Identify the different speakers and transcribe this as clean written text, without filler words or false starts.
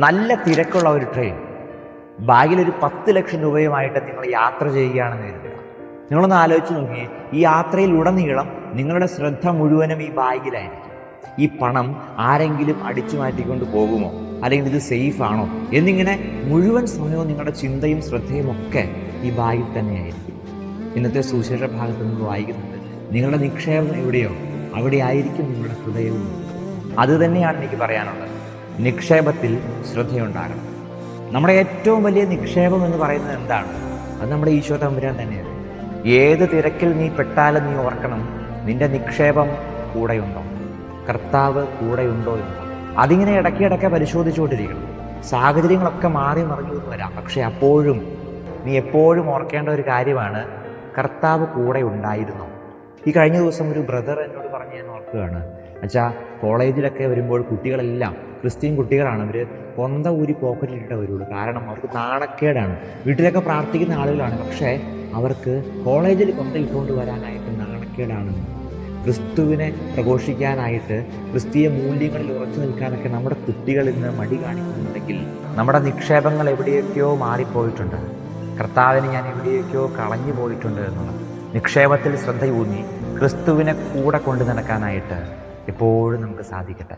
Speaker 1: നല്ല തിരക്കുള്ള ഒരു ട്രെയിൻ, ബാഗിലൊരു 10 ലക്ഷം രൂപയുമായിട്ട് നിങ്ങൾ യാത്ര ചെയ്യുകയാണെന്ന് കരുതുക. നിങ്ങളൊന്ന് ആലോചിച്ച് നോക്കിയേ, ഈ യാത്രയിലുടനീളം നിങ്ങളുടെ ശ്രദ്ധ മുഴുവനും ഈ ബാഗിലായിരിക്കും. ഈ പണം ആരെങ്കിലും അടിച്ചു മാറ്റിക്കൊണ്ട് പോകുമോ, അല്ലെങ്കിൽ ഇത് സേഫ് ആണോ എന്നിങ്ങനെ മുഴുവൻ സമയവും നിങ്ങളുടെ ചിന്തയും ശ്രദ്ധയും ഒക്കെ ഈ ബാഗിൽ തന്നെയായിരിക്കും. ഇന്നത്തെ സുവിശേഷ ഭാഗത്ത് നമ്മൾ വായിക്കുന്നുണ്ട്, നിങ്ങളുടെ നിക്ഷേപം എവിടെയോ അവിടെ ആയിരിക്കും നിങ്ങളുടെ ഹൃദയവും. അത് തന്നെയാണ് എനിക്ക് പറയാനുള്ളത്. നിക്ഷേപത്തിൽ ശ്രദ്ധയുണ്ടാകണം. നമ്മുടെ ഏറ്റവും വലിയ നിക്ഷേപം എന്ന് പറയുന്നത് എന്താണ്? അത് നമ്മുടെ ഈശോ തമ്പുരാൻ തന്നെയാണ്. ഏത് തിരക്കിൽ നീ പെട്ടാലും നീ ഓർക്കണം, നിന്റെ നിക്ഷേപം കൂടെയുണ്ടോ, കർത്താവ് കൂടെയുണ്ടോ എന്ന്. അതിങ്ങനെ ഇടയ്ക്കിടയ്ക്ക് പരിശോധിച്ചുകൊണ്ടിരിക്കണം. സാഹചര്യങ്ങളൊക്കെ മാറി മറിഞ്ഞു എന്ന് വരാം, പക്ഷെ അപ്പോഴും നീ എപ്പോഴും ഓർക്കേണ്ട ഒരു കാര്യമാണ്, കർത്താവ് കൂടെ ഉണ്ടായിരുന്നോ. ഈ കഴിഞ്ഞ ദിവസം ഒരു ബ്രദർ എന്നോട് പറഞ്ഞ് ഞാൻ ഓർക്കുകയാണ്, അച്ഛാ, കോളേജിലൊക്കെ വരുമ്പോൾ കുട്ടികളെല്ലാം ക്രിസ്ത്യൻ കുട്ടികളാണ്, അവർ കൊന്ത ഊരി പോക്കറ്റിലിട്ടേ വരുള്ളൂ. കാരണം അവർക്ക് നാണക്കേടാണ്. വീട്ടിലൊക്കെ പ്രാർത്ഥിക്കുന്ന ആളുകളാണ്, പക്ഷേ അവർക്ക് കോളേജിൽ കൊന്ത ഇട്ടുകൊണ്ട് വരാനായിട്ട് നാണക്കേടാണ്. ക്രിസ്തുവിനെ പ്രഘോഷിക്കാനായിട്ട്, ക്രിസ്തീയ മൂല്യങ്ങളിൽ ഉറച്ചു നിൽക്കാനൊക്കെ നമ്മുടെ കുട്ടികൾ ഇന്ന് മടി കാണിക്കുന്നുണ്ടെങ്കിൽ നമ്മുടെ നിക്ഷേപങ്ങൾ എവിടെയൊക്കെയോ മാറിപ്പോയിട്ടുണ്ട്. കർത്താവിനെ ഞാൻ എവിടെയൊക്കെയോ കളഞ്ഞു പോയിട്ടുണ്ട് എന്നുള്ളത്. നിക്ഷേപത്തിൽ ശ്രദ്ധയൂന്നി ക്രിസ്തുവിനെ കൂടെ കൊണ്ടു നടക്കാനായിട്ട് എപ്പോഴും നമുക്ക് സാധിക്കട്ടെ.